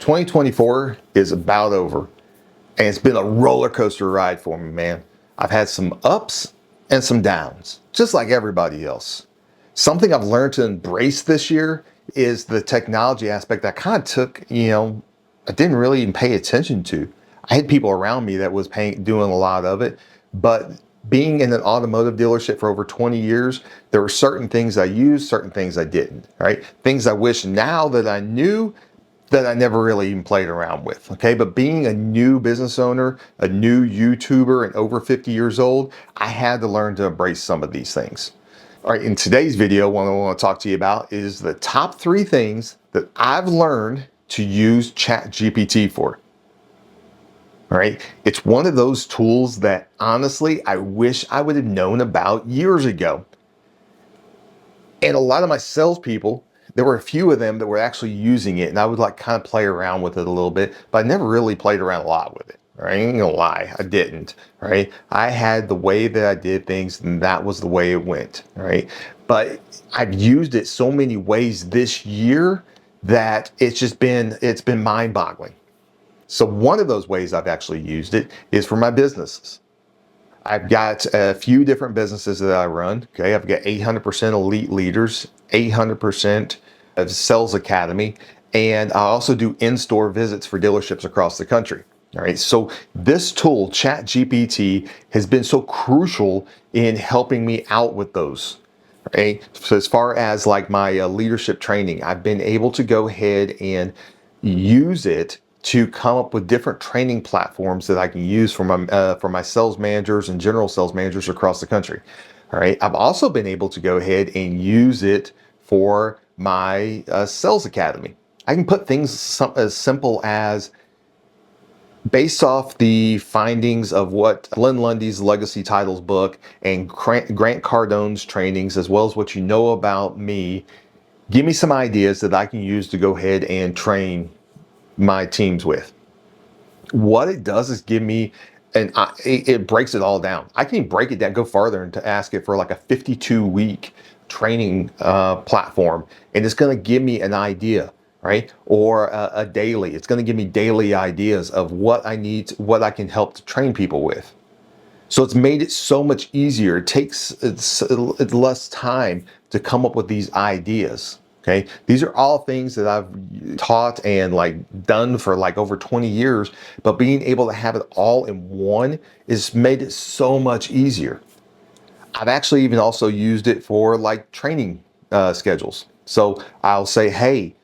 2024 is about over, and it's been a roller coaster ride for me, man. I've had some ups and some downs, just like everybody else. Something I've learned to embrace this year is the technology aspect that kind of took, I didn't really even pay attention to. I had people around me that was doing a lot of it, but being in an automotive dealership for over 20 years, there were certain things I used, certain things I didn't, right? Things I wish now that I knew that I never really even played around with, okay? But being a new business owner, a new YouTuber, and over 50 years old, I had to learn to embrace some of these things. All right, in today's video, what I want to talk to you about is the top 3 things that I've learned to use ChatGPT for. All right, it's one of those tools that honestly, I wish I would have known about years ago. And a lot of my salespeople, there were a few of them that were actually using it, and I would like kind of play around with it a little bit, but I never really played around a lot with it. Right? I ain't gonna lie, I didn't. Right? I had the way that I did things, and that was the way it went. Right? But I've used it so many ways this year that it's been mind-boggling. So one of those ways I've actually used it is for my businesses. I've got a few different businesses that I run. Okay, I've got 800% Elite Leaders, 800% of Sales Academy, and I also do in-store visits for dealerships across the country. All right, so this tool, ChatGPT, has been so crucial in helping me out with those. Okay, so as far as like my leadership training, I've been able to go ahead and use it to come up with different training platforms that I can use for my sales managers and general sales managers across the country. All right. I've also been able to go ahead and use it for my sales academy. I can put things as simple as, based off the findings of what Glenn Lundy's Legacy Titles book and Grant Cardone's trainings, as well as what you know about me, give me some ideas that I can use to go ahead and train my teams with. What it does is give me, it breaks it all down. I can break it down, go farther, and to ask it for like a 52-week training platform, and it's going to give me an idea, right? Or a daily. It's going to give me daily ideas of what I need, what I can help to train people with. So it's made it so much easier. It's less time to come up with these ideas. Okay, these are all things that I've taught and like done for like over 20 years, but being able to have it all in one has made it so much easier. I've actually even also used it for like training schedules. So I'll say, hey,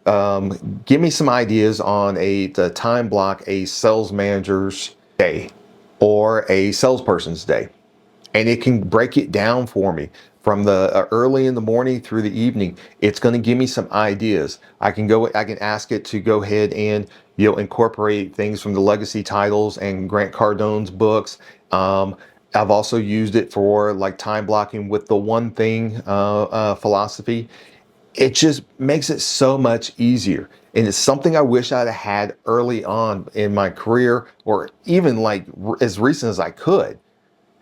give me some ideas on the time block a sales manager's day or a salesperson's day. And it can break it down for me from the early in the morning through the evening. It's going to give me some ideas. I can ask it to go ahead and incorporate things from the Legacy Titles and Grant Cardone's books. I've also used it for like time blocking with the one thing philosophy. It just makes it so much easier. And it's something I wish I'd had early on in my career, or even like as recent as I could.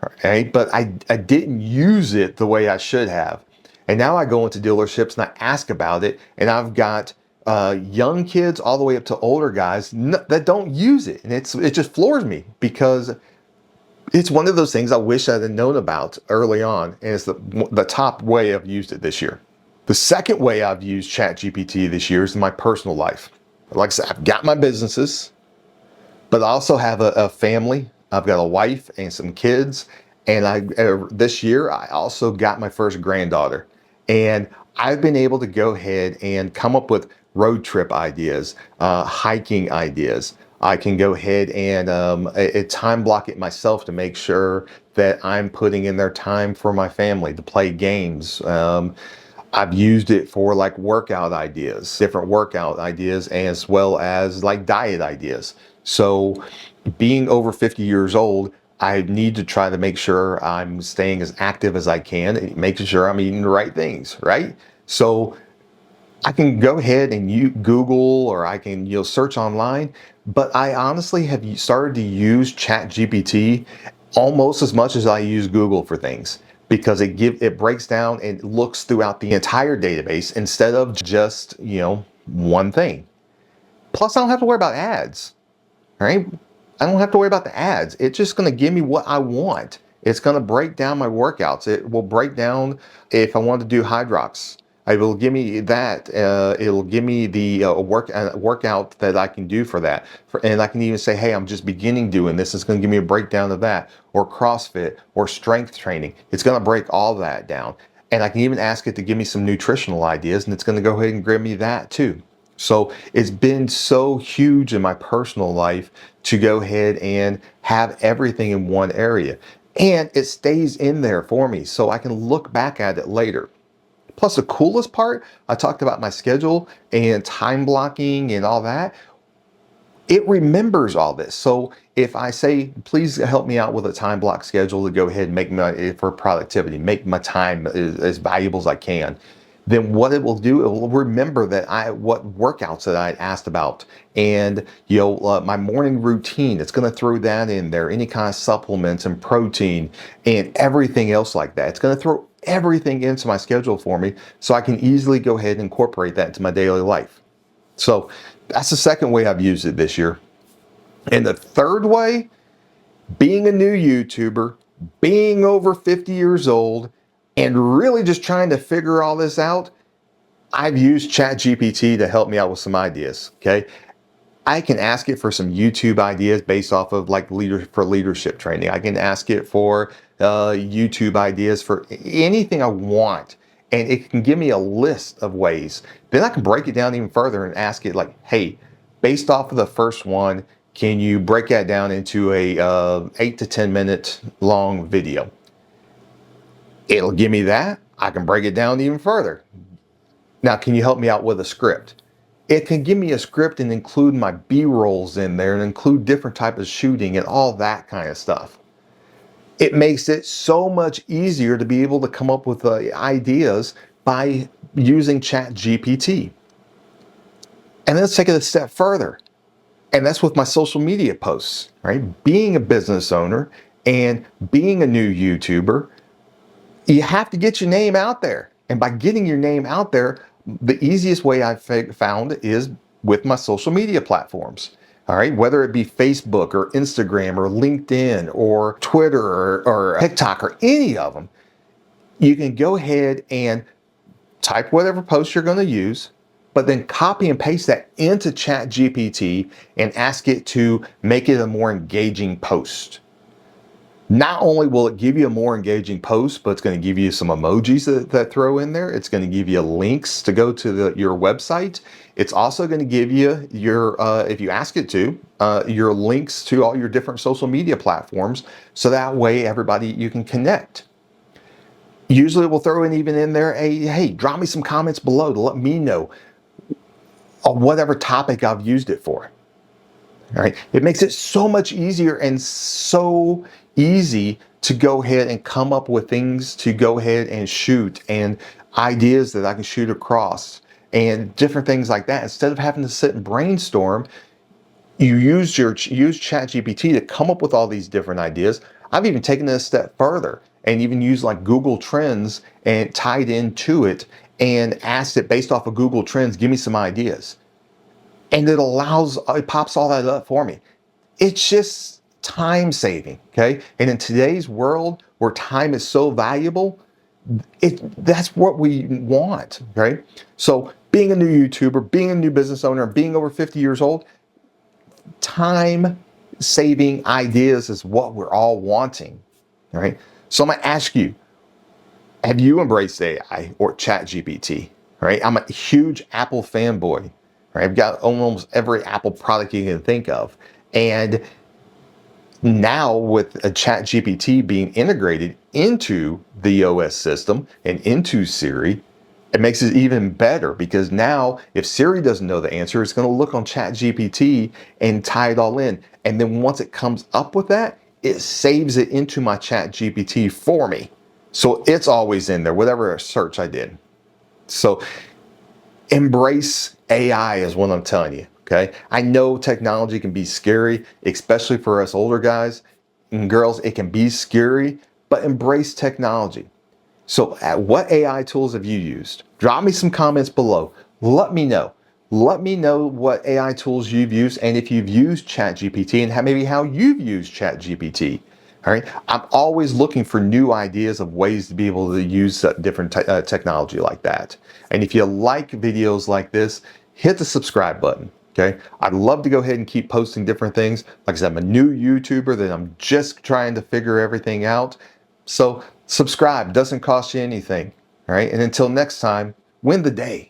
Okay, but I didn't use it the way I should have. And now I go into dealerships and I ask about it, and I've got young kids all the way up to older guys that don't use it. And it just floors me, because it's one of those things I wish I'd have known about early on. And it's the top way I've used it this year. The second way I've used ChatGPT this year is in my personal life. Like I said, I've got my businesses, but I also have a family. I've got a wife and some kids, and this year I also got my first granddaughter, and I've been able to go ahead and come up with road trip ideas, hiking ideas. I can go ahead and time block it myself to make sure that I'm putting in their time for my family to play games. I've used it for like workout ideas, different workout ideas, as well as like diet ideas. So being over 50 years old, I need to try to make sure I'm staying as active as I can and making sure I'm eating the right things, right? So I can go ahead and Google, or I can search online, but I honestly have started to use ChatGPT almost as much as I use Google for things, because it breaks down and looks throughout the entire database instead of just one thing. Plus, I don't have to worry about ads, right? I don't have to worry about the ads. It's just going to give me what I want. It's going to break down my workouts. It will break down if I want to do Hydrox. It will give me that. It'll give me the workout that I can do for that. And I can even say, hey, I'm just beginning doing this. It's going to give me a breakdown of that, or CrossFit, or strength training. It's going to break all that down. And I can even ask it to give me some nutritional ideas, and it's going to go ahead and give me that too. So it's been so huge in my personal life to go ahead and have everything in one area. And it stays in there for me so I can look back at it later. Plus, the coolest part, I talked about my schedule and time blocking and all that. It remembers all this. So if I say, please help me out with a time block schedule to go ahead and make my, for productivity, make my time as valuable as I can, then what it will do, it will remember that what workouts that I asked about, and my morning routine. It's going to throw that in there, any kind of supplements and protein and everything else like that. It's going to throw everything into my schedule for me, so I can easily go ahead and incorporate that into my daily life. So that's the second way I've used it this year. And the third way, being a new YouTuber, being over 50 years old, and really just trying to figure all this out, I've used ChatGPT to help me out with some ideas, okay? I can ask it for some YouTube ideas based off of like leadership training. I can ask it for YouTube ideas for anything I want. And it can give me a list of ways. Then I can break it down even further and ask it like, hey, based off of the first one, can you break that down into a 8 to 10 minute long video? It'll give me that. I can break it down even further. Now, can you help me out with a script? It can give me a script and include my B-rolls in there and include different types of shooting and all that kind of stuff. It makes it so much easier to be able to come up with ideas by using ChatGPT. And let's take it a step further. And that's with my social media posts, right? Being a business owner and being a new YouTuber, you have to get your name out there. And by getting your name out there, the easiest way I've found is with my social media platforms. All right, whether it be Facebook or Instagram or LinkedIn or Twitter or TikTok or any of them, you can go ahead and type whatever post you're going to use, but then copy and paste that into ChatGPT and ask it to make it a more engaging post. Not only will it give you a more engaging post, but it's going to give you some emojis that throw in there. It's going to give you links to go to your website. It's also going to give you your, if you ask it to, your links to all your different social media platforms. So that way you can connect. Usually we'll throw even in there hey, drop me some comments below to let me know on whatever topic I've used it for. All right. It makes it so much easier and so easy to go ahead and come up with things to go ahead and shoot and ideas that I can shoot across and different things like that. Instead of having to sit and brainstorm, you use ChatGPT to come up with all these different ideas. I've even taken it a step further and even used like Google Trends and tied into it and asked it based off of Google Trends, give me some ideas. And it pops all that up for me. It's just time saving, okay? And in today's world where time is so valuable, that's what we want, right? So being a new YouTuber, being a new business owner, being over 50 years old, time saving ideas is what we're all wanting, all right? So I'm gonna ask you, have you embraced AI or ChatGPT, right? I'm a huge Apple fanboy. Right? I've got almost every Apple product you can think of. And now with a ChatGPT being integrated into the OS system and into Siri, it makes it even better because now if Siri doesn't know the answer, it's going to look on ChatGPT and tie it all in. And then once it comes up with that, it saves it into my ChatGPT for me. So it's always in there, whatever search I did. So embrace AI is what I'm telling you, okay? I know technology can be scary, especially for us older guys and girls. It can be scary, but embrace technology. So what AI tools have you used? Drop me some comments below. Let me know. Let me know what AI tools you've used and if you've used ChatGPT and maybe how you've used ChatGPT. All right. I'm always looking for new ideas of ways to be able to use different technology like that. And if you like videos like this, hit the subscribe button. Okay. I'd love to go ahead and keep posting different things. Like I said, I'm a new YouTuber that I'm just trying to figure everything out. So subscribe, doesn't cost you anything. All right. And until next time, win the day.